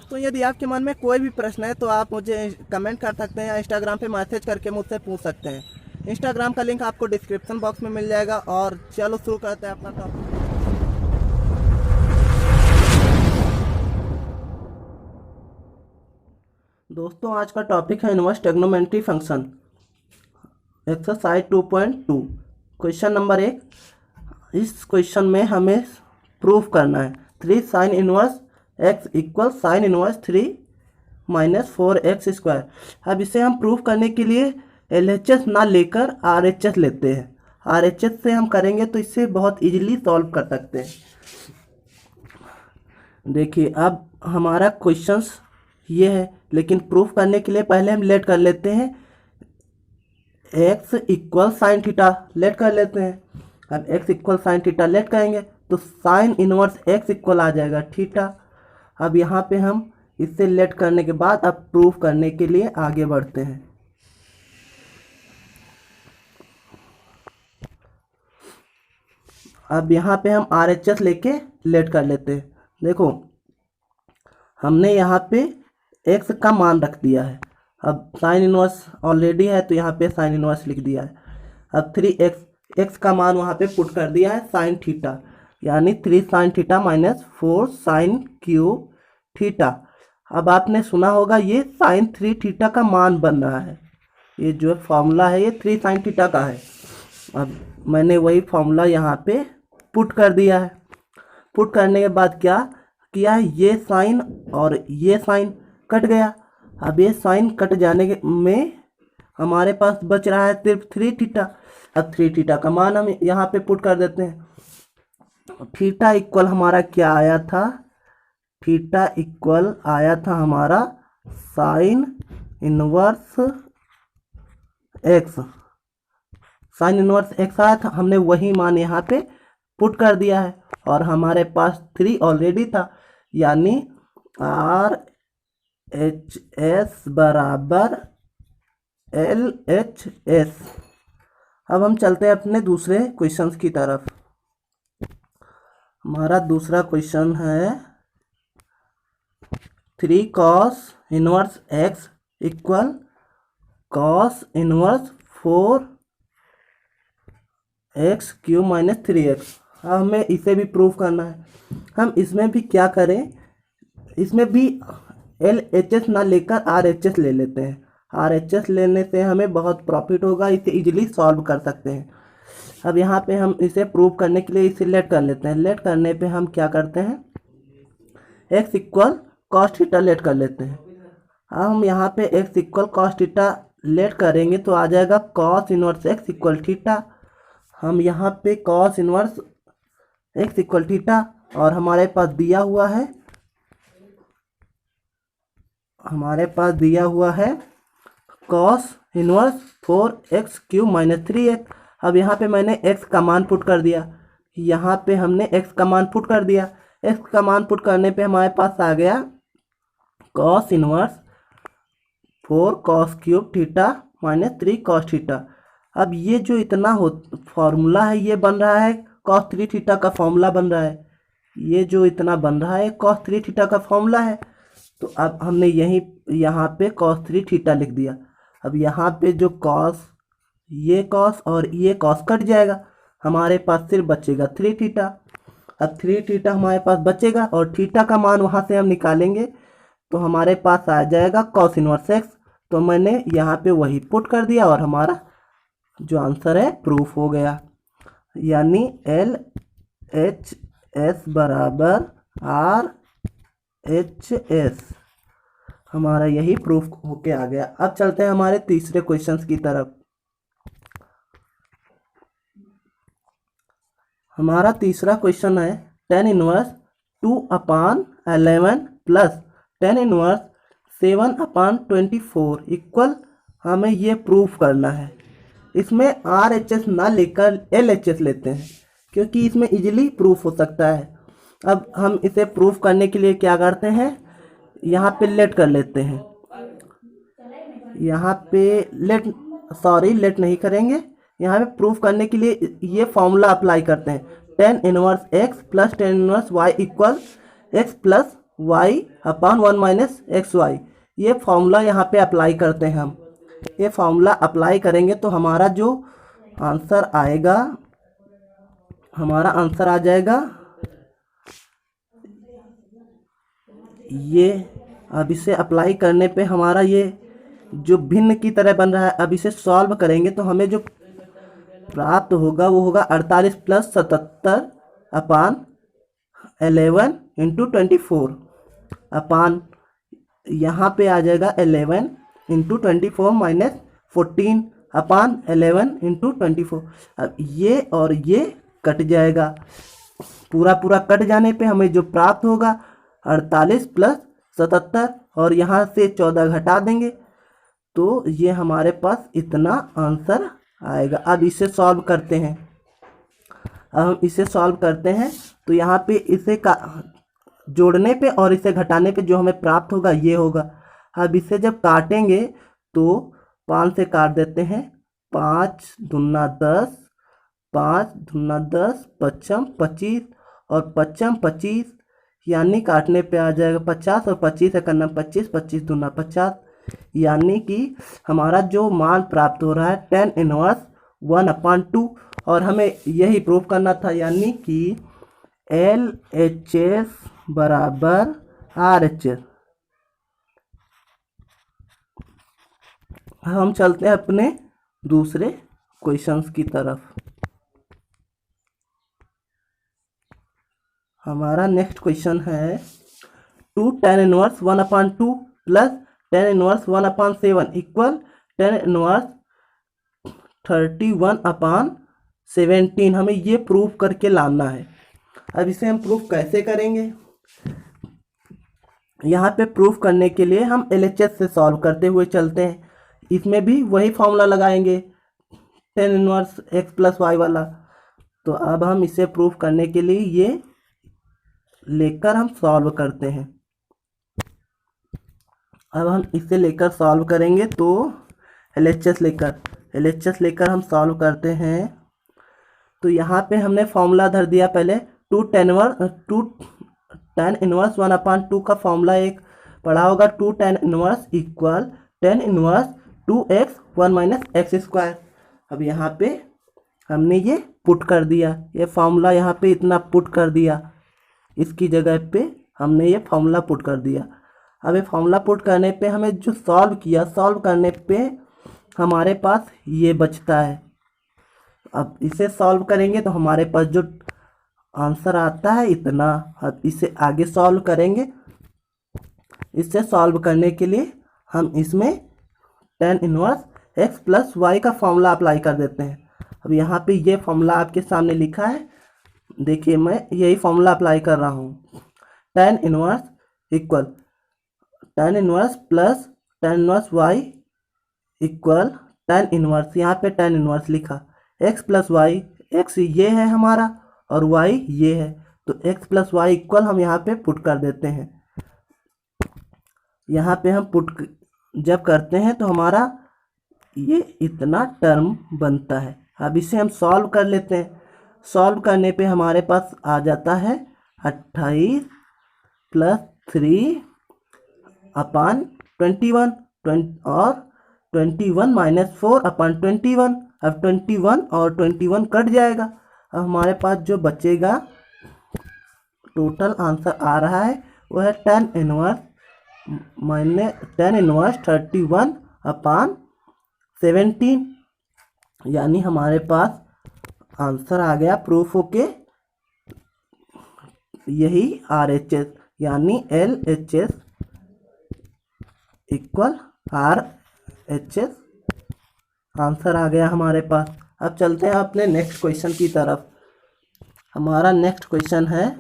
दोस्तों यदि आपके मन में कोई भी प्रश्न है तो आप मुझे कमेंट कर सकते हैं या इंस्टाग्राम पे मैसेज करके मुझसे पूछ सकते हैं। इंस्टाग्राम का लिंक आपको डिस्क्रिप्शन बॉक्स में मिल जाएगा। और चलो शुरू करते हैं अपना टॉपिक। दोस्तों आज का टॉपिक है inverse trigonometry function, exercise 2.2। Question number 1। इस क्वेश्चन में हमें प्रूफ करना है 3 sign inverse x equal sine inverse 3 minus 4x square. अब इसे हम प्रूफ करने के लिए LHS ना लेकर RHS लेते हैं। RHS से हम करेंगे तो इससे बहुत इजीली सॉल्व कर सकते हैं। देखिए अब हमारा क्वेश्चंस ये है, लेकिन प्रूफ करने के लिए पहले हम लेट कर लेते हैं x equal sine theta. Let कर लेते हैं। अब x equal sine theta let करेंगे तो साइन इनवर्स x इक्वल आ जाएगा थीटा। अब यहाँ पे हम इससे लेट करने के बाद अब प्रूफ करने के लिए आगे बढ़ते हैं। अब यहाँ पे हम RHS लेके लेट कर लेते हैं। देखो हमने यहाँ पे x का मान रख दिया है। अब साइन इनवर्स ऑलरेडी है तो यहाँ पे साइन इनवर्स लिख दिया है। अब 3x का मान वहाँ पे पुट कर दिया है साइन थीटा, यानी 3 sine theta minus 4 sine cube theta. अब आपने सुना होगा ये साइन 3 थीटा का मान बन रहा है। ये जो फॉर्मूला है ये 3 साइन थीटा का है। अब मैंने वही फॉर्मूला यहाँ पे पुट कर दिया है। पुट करने के बाद क्या किया, ये साइन और ये साइन कट गया। अब ये साइन कट जाने में हमारे पास बच रहा है सिर्फ 3 थीटा। अब 3 थीटा का मान हम यहाँ पे पुट कर देते हैं। थीटा इक्वल हमारा क्या आया था, थीटा इक्वल आया था हमारा sine inverse x. Sine inverse x आया था, हमने वही मान यहाँ पे पुट कर दिया है और हमारे पास 3 ऑलरेडी था, यानी RHS बराबर LHS। अब हम चलते हैं अपने दूसरे क्वेश्चंस की तरफ। हमारा दूसरा क्वेश्चन है 3 cos inverse x equal cos inverse 4x cube minus 3x। अब हमें इसे भी प्रूफ करना है। हम इसमें भी क्या करें, इसमें भी LHS ना लेकर RHS ले लेते हैं। RHS लेने से हमें बहुत प्रॉफिट होगा, इसे इजीली सॉल्व कर सकते हैं। अब यहाँ पे हम इसे प्रूव करने के लिए इसे लेट कर लेते हैं। लेट करने पे हम क्या करते हैं, x equal cos theta let कर लेते हैं। अब हम यहाँ पे x equal cos theta let करेंगे तो आ जाएगा cos inverse x equal theta. हम यहाँ पे cos inverse x equal theta और हमारे पास दिया हुआ है cos inverse 4x cube minus 3x। अब यहाँ पे मैंने x का मान पुट कर दिया। यहाँ पे हमने x का मान पुट कर दिया। x का मान पुट करने पे हमारे पास आ गया cos inverse 4 cos cube theta minus 3 cos theta. अब ये जो इतना फॉर्मूला है ये बन रहा है कॉस 3 थीटा का फॉर्मूला बन रहा है। ये जो इतना बन रहा है कॉस 3 थीटा का फॉर्मूला है। तो अब हमने यहाँ पे कॉस 3 थीटा लिख दिया। अब यहाँ पे जो ये कॉस और ये कॉस कट जाएगा, हमारे पास सिर्फ बचेगा 3 थीटा। अब 3 थीटा हमारे पास बचेगा और थीटा का मान वहाँ से हम निकालेंगे तो हमारे पास आ जाएगा कॉस इनवर्स x। तो मैंने यहाँ पे वही पुट कर दिया और हमारा जो आंसर है प्रूफ हो गया, यानी LHS बराबर RHS। हमारा यही प्रूफ होके आ गया। अब चलते हैं हमारे तीसरे क्वेश्चंस की तरफ। हमारा तीसरा क्वेश्चन है tan inverse 2/11 plus tan inverse 7/24 equal हमें ये प्रूफ करना है। इसमें RHS ना लेकर LHS लेते हैं क्योंकि इसमें इजीली प्रूफ हो सकता है। अब हम इसे प्रूफ करने के लिए क्या करते हैं, यहाँ पे लेट कर लेते हैं। यहाँ पे लेट नहीं करेंगे, यहाँ पे प्रूफ करने के लिए ये फॉर्मूला अप्लाई करते हैं tan inverse x plus tan inverse y equal x plus y upon 1 minus x y. ये फॉर्मूला यहाँ पे अप्लाई करते हैं हम। ये फॉर्मूला अप्लाई करेंगे तो हमारा जो आंसर आएगा, हमारा आंसर आ जाएगा ये। अब इसे अप्लाई करने पे हमारा ये जो भिन्न की तरह बन रहा है, अब इसे सॉल्व करेंगे तो हमें जो प्राप्त होगा वो होगा 48 प्लस 77 अपान 11 इंटू 24 अपान, यहाँ पे आ जाएगा 11 इंटू 24 माइनस 14 अपान 11 इंटू 24। अब ये और ये कट जाएगा, पूरा पूरा कट जाने पे हमें जो प्राप्त होगा 48 प्लस 77 और यहाँ से 14 घटा देंगे तो ये हमारे पास इतना आंसर आएगा। अब इसे सॉल्व करते हैं। अब हम इसे सॉल्व करते हैं तो यहाँ पे इसे का जोड़ने पे और इसे घटाने पे जो हमें प्राप्त होगा ये होगा। अब इसे जब काटेंगे तो 5 से काट देते हैं, 5 दूना 10, 5 दूना 10, पच्चम 25 और पच्चम 25, यानी काटने पे आ जाएगा 50 और 25 करना 25, 25 दूना 50, यानी कि हमारा जो मान प्राप्त हो रहा है 10 इनवर्स 1/2 और हमें यही प्रूव करना था, यानी कि LHS बराबर RHS। हम चलते हैं अपने दूसरे क्वेश्चंस की तरफ। हमारा नेक्स्ट क्वेश्चन है 2 tan inverse 1/2 plus tan inverse 1/7 equal tan inverse 31/17। हमें ये प्रूफ करके लाना है। अब इसे हम प्रूफ कैसे करेंगे? यहाँ पे प्रूफ करने के लिए हम LHS से सॉल्व करते हुए चलते हैं। इसमें भी वही फॉर्मूला लगाएंगे tan inverse x plus y वाला। तो अब हम इसे प्रूफ करने के लिए ये लेकर हम सॉल्व करते हैं। अब हम इसे लेकर सॉल्व करेंगे तो LHS लेकर हम सॉल्व करते हैं। तो यहाँ पे हमने फॉर्मूला धर दिया पहले 2 tan इनवर्स 1/2 का फॉर्मूला एक पढ़ा होगा, 2 tan inverse equal tan inverse 2x 1 minus x square. अब यहाँ पे हमने ये पुट कर दिया, ये फॉर्मूला यहाँ पे इतना पुट कर दिया, इसकी जगह पे हमने ये फॉर्मूला पुट कर दिया। अब ये फॉर्मूला पुट करने पे हमें जो सॉल्व किया, सॉल्व करने पे हमारे पास ये बचता है। अब इसे सॉल्व करेंगे तो हमारे पास जो आंसर आता है इतना। अब इसे आगे सॉल्व करेंगे। इसे सॉल्व करने के लिए हम इसमें tan inverse x plus y का फॉर्मूला अप्लाई कर देते हैं। अब यहाँ पे ये फॉर्मूला आपके सामने लिखा है, देखिए मैं यही फॉर्मूला अप्लाई कर रहा हूँ। tan inverse equal tan inverse plus tan inverse y equal tan inverse, यहाँ पे tan इनवर्स लिखा, x प्लस वाई, x ये है हमारा और y ये है, तो x प्लस वाई इक्वल हम यहाँ पे पुट कर देते हैं। यहाँ पे हम पुट जब करते हैं तो हमारा ये इतना टर्म बनता है। अब इसे हम सॉल्व कर लेते हैं। सॉल्व करने पे हमारे पास आ जाता है 28 प्लस 3 अपान 21 और 21 माइनस 4 अपान 21। अब 21 और 21 कट जाएगा। अब हमारे पास जो बचेगा, टोटल आंसर आ रहा है वो है tan इनवर्स 31 अपान 17, यानी हमारे पास आंसर आ गया प्रूफ होके यही RHS, यानी LHS इक्वल RHS आंसर आ गया हमारे पास। अब चलते हैं अपने नेक्स्ट क्वेश्चन की तरफ। हमारा नेक्स्ट क्वेश्चन है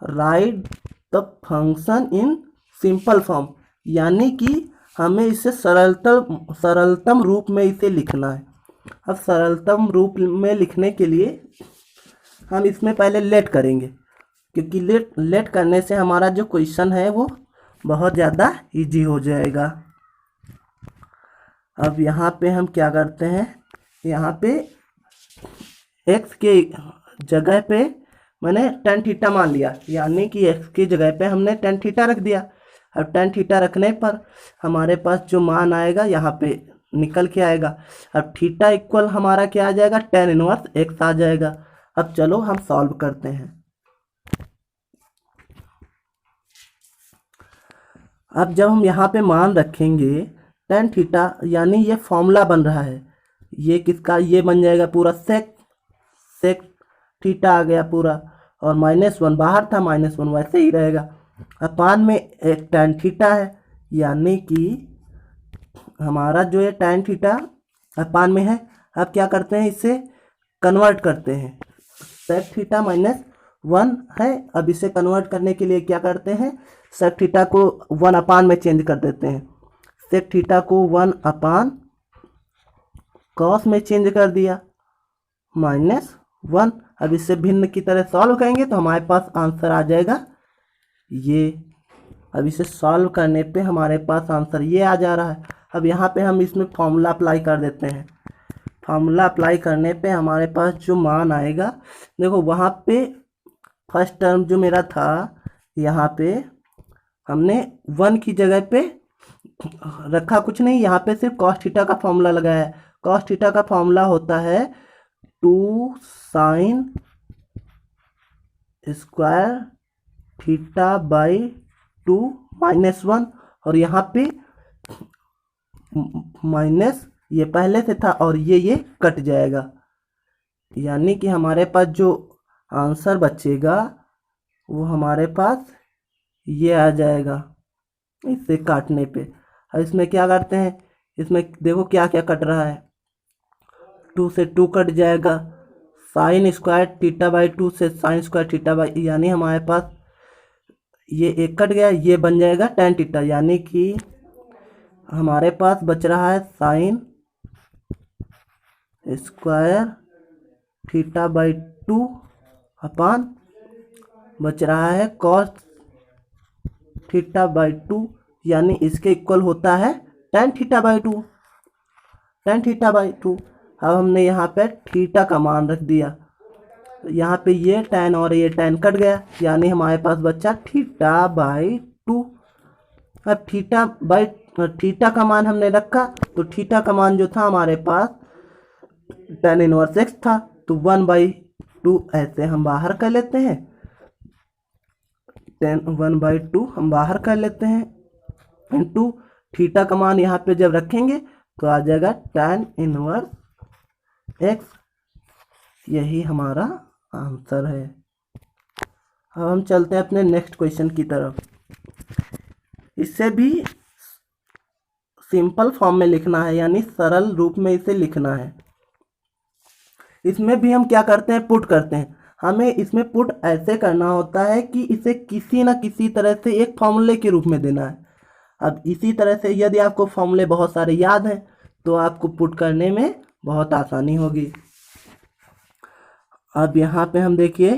right the function in simple form, यानी कि हमें इसे सरलतम रूप में इसे लिखना है। अब सरलतम रूप में लिखने के लिए हम इसमें पहले लेट करेंगे, क्योंकि लेट करने से हमारा जो क्वेश्चन है वो बहुत ज़्यादा इजी हो जाएगा। अब यहाँ पे हम क्या करते हैं, यहाँ पे x के जगह पे मैंने टेन थीटा मान लिया, यानी कि एक्स की जगह पे हमने टेन थीटा रख दिया। अब टेन थीटा रखने पर हमारे पास जो मान आएगा यहाँ पे निकल के आएगा। अब थीटा इक्वल हमारा क्या आ जाएगा, टेन इनवर्स एक्स आ जाएगा। अब चलो हम सॉल्व करते हैं। अब जब हम यहाँ पे मान रखेंगे टेन थीटा, यानी ये फॉर्मूला बन रहा है, ये किसका, ये बन जाएगा पूरा सेक थीटा आ गया पूरा, और -1 बाहर था, -1 वैसे ही रहेगा। अपान में एक टेन थीटा है, यानी कि हमारा जो ये टेन थीटा अपान में है। अब क्या करते हैं, इसे कन्वर्ट करते हैं। सेक थीटा -1 है, अब इसे कन्वर्ट करने के लिए क्या करते हैं, सेक थीटा को 1 अपान में चेंज कर देते हैं। सेक थीटा को 1 अपान कॉस में चेंज कर दिया, -1। अब इसे भिन्न की तरह सॉल्व करेंगे तो हमारे पास आंसर आ जाएगा ये। अब इसे सॉल्व करने पे हमारे पास आंसर ये आ जा रहा है। अब यहाँ पे हम इसमें फॉर्मूला अप्लाई कर देते हैं। फार्मूला अप्लाई करने पे हमारे पास जो मान आएगा, देखो वहाँ पे फर्स्ट टर्म जो मेरा था, यहाँ पे हमने 1 की जगह पे रखा कुछ नहीं, यहाँ पे सिर्फ कॉस थीटा का फॉर्मूला लगाया है। कॉस थीटा का फॉर्मूला होता है 2 साइन स्क्वायर थीटा बाई 2 -1, और यहाँ पे माइनस ये पहले से था और ये कट जाएगा, यानी कि हमारे पास जो आंसर बचेगा वो हमारे पास ये आ जाएगा इससे काटने पे। अब इसमें क्या करते हैं, इसमें देखो क्या क्या कट रहा है, 2 से 2 कट जाएगा, साइन स्क्वायर थीटा बाई 2 से साइन स्क्वायर थीटा बाई, यानी हमारे पास ये एक कट गया, ये बन जाएगा टेन थीटा, यानी कि हमारे पास बच रहा है साइन स्क्वायर थीटा बाई 2 अपान बच रहा है कॉस थीटा बाई 2, यानी इसके इक्वल होता है tan theta by 2, tan theta by 2। अब हमने यहाँ पे थीटा का मान रख दिया, यहाँ पे ये टेन और ये टेन कट गया, यानी हमारे पास बचा थीटा बाई 2। अब थीटा का मान हमने रखा, तो थीटा का मान जो था हमारे पास टेन इनवर्स एक्स था, तो 1/2 ऐसे हम बाहर कर लेते हैं, 1/2 हम बाहर कर लेते हैं, इंटू थीटा का मान यहाँ पे जब रखेंगे तो आ जाएगा टेन इनवर्स एक्स। यही हमारा आंसर है। अब हम चलते हैं अपने नेक्स्ट क्वेश्चन की तरफ। इससे भी सिंपल फॉर्म में लिखना है, यानी सरल रूप में इसे लिखना है। इसमें भी हम क्या करते हैं, पुट करते हैं। हमें इसमें पुट ऐसे करना होता है कि इसे किसी न किसी तरह से एक फॉर्मूले के रूप में देना है। अब इसी तरह से यदि आपको फॉर्मूले बहुत सारे याद हैं तो आपको पुट करने में बहुत आसानी होगी। अब यहाँ पे हम देखिए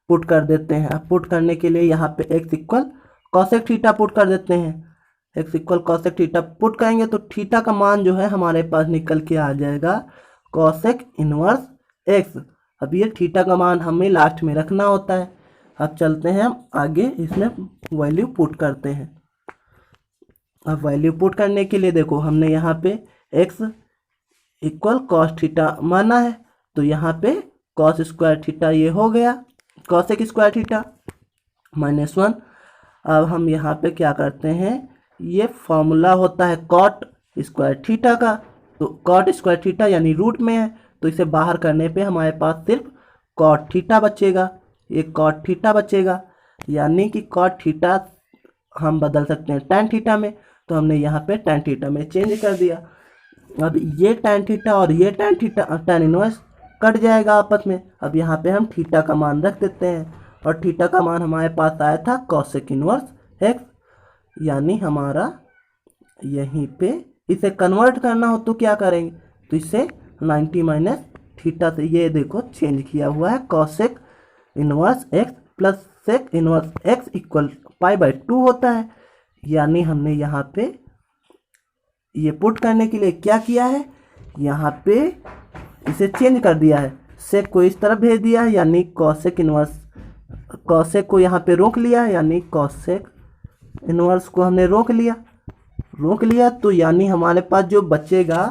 पुट कर देते हैं। अब पुट करने के लिए यहाँ पे x equal cosec theta put कर देते हैं। X equal cosec theta put करेंगे तो थीटा का मान जो है हमारे पास निकल के आ जाएगा कॉसेक इनवर्स एक्स। अब ये थीटा का मान हमें लास्ट में रखना होता है। अब चलते हैं हम आगे, इसमें वैल्यू पुट करते हैं। अब वैल्यू पुट करने के लिए देखो हमने यहाँ पे एक्स इक्वल कॉस थीटा माना है, तो यहाँ पे कॉस स्क्वायर थीटा ये हो गया कॉसेक स्क्वायर थीटा -1। अब हम यहाँ पे क्या करते हैं, ये फॉर्मूला होता है कॉट स्क्वायर थीटा का, तो कॉट स्क्वायर थीटा यानी रूट में है, तो इसे बाहर करने पे हमारे पास सिर्फ कॉट थीटा बचेगा, ये कॉट थीटा बचेगा, यानी कि कॉट थीटा हम बदल सकते हैं टेन थीटा में, तो हमने यहाँ पे टेन थीटा में चेंज कर दिया। अब ये टेन थीटा और ये tan theta tan inverse cut जाएगा आपस में। अब यहाँ पे हम थीटा का मान रख देते हैं, और थीटा का मान हमारे पास आया था कॉसेक इनवर्स एक्स, यानी हमारा यहीं पे इसे कन्वर्ट करना हो तो क्या करेंगे, तो इसे 90 माइनस थीटा से ये देखो चेंज किया हुआ है cosec inverse x plus sec inverse x equal π/2 होता है, यानी हमने यहाँ पे ये पुट करने के लिए क्या किया है, यहाँ पे इसे चेंज कर दिया है, सेक को इस तरफ भेज दिया है, यानी कॉसेक इनवर्स कॉसेक को यहाँ पे रोक लिया, यानी कॉसेक इनवर्स को हमने रोक लिया तो यानी हमारे पास जो बचेगा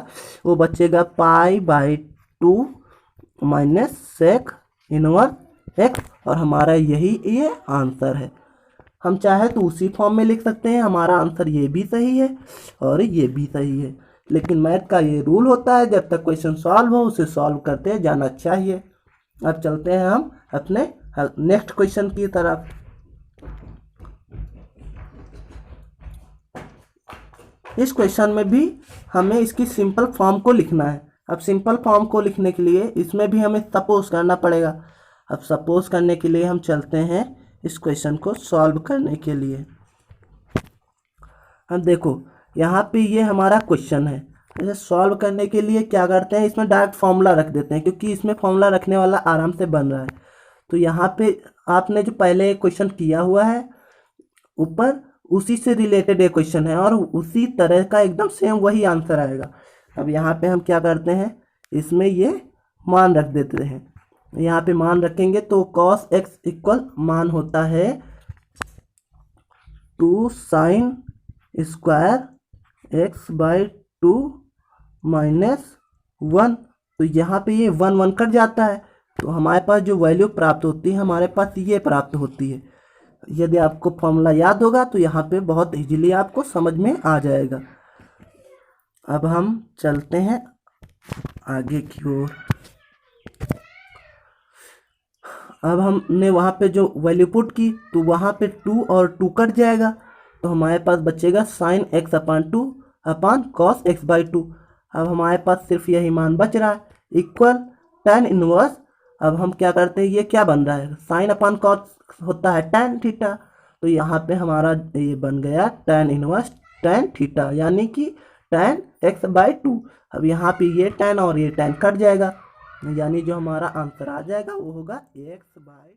वो बचेगा π/2 माइनस सेक इनवर्स एक्स, और हमारा ये आंसर है। हम चाहे तो उसी फॉर्म में लिख सकते हैं, हमारा आंसर ये भी सही है और ये भी सही है, लेकिन मैथ का ये रूल होता है जब तक क्वेश्चन सॉल्व हो उसे सॉल्व करते जाना चाहिए। अब चलते हैं हम अपने नेक्स्ट क्वेश्चन की तरफ। इस क्वेश्चन में भी हमें इसकी सिंपल फॉर्म को लिखना है। अब सिंपल फॉर्म को लिखने के लिए इसमें भी हमें सपोज करना पड़ेगा। अब सपोज करने के लिए हम चलते हैं इस क्वेश्चन को सॉल्व करने के लिए। अब देखो यहाँ पे ये हमारा क्वेश्चन है, इसे सॉल्व करने के लिए क्या करते हैं, इसमें डायरेक्ट फॉर्मूला रख देते हैं, क्योंकि इसमें फॉर्मूला रखने वाला आराम से बन रहा है। तो यहाँ पे आपने जो पहले क्वेश्चन किया हुआ है ऊपर, उसी से रिलेटेड एक क्वेश्चन है और उसी तरह का एकदम सेम वही आंसर आएगा। अब यहाँ पे हम क्या करते हैं, इसमें ये मान रख देते हैं। यहाँ पे मान रखेंगे तो cos x इक्वल मान होता है 2 sin स्क्वायर x/2 माइनस 1। तो यहाँ पे ये 1 कट जाता है, तो हमारे पास जो वैल्यू प्राप्त होती है हमारे पास ये प्राप्त होती है। यदि आपको फॉर्मूला याद होगा तो यहाँ पे बहुत इजीली आपको समझ में आ जाएगा। अब हम चलते हैं आगे की ओर। अब हमने वहाँ पे जो वैल्यू पुट की तो वहाँ पे 2 और 2 कट जाएगा, तो हमारे पास बचेगा sin x/2 upon cos x/2। अब हमारे पास सिर्फ यही मान बच रहा है, इक्वल tan इनवर्स। अब हम क्या करते हैं, ये क्या बन रहा है, साइन अपॉन कॉस होता है tan थीटा, तो यहाँ पे हमारा ये बन गया tan इनवर्स tan थीटा, यानी कि tan x/2। अब यहाँ पे ये tan और ये tan कट जाएगा, यानी जो हमारा आंसर आ जाएगा वो होगा x/2।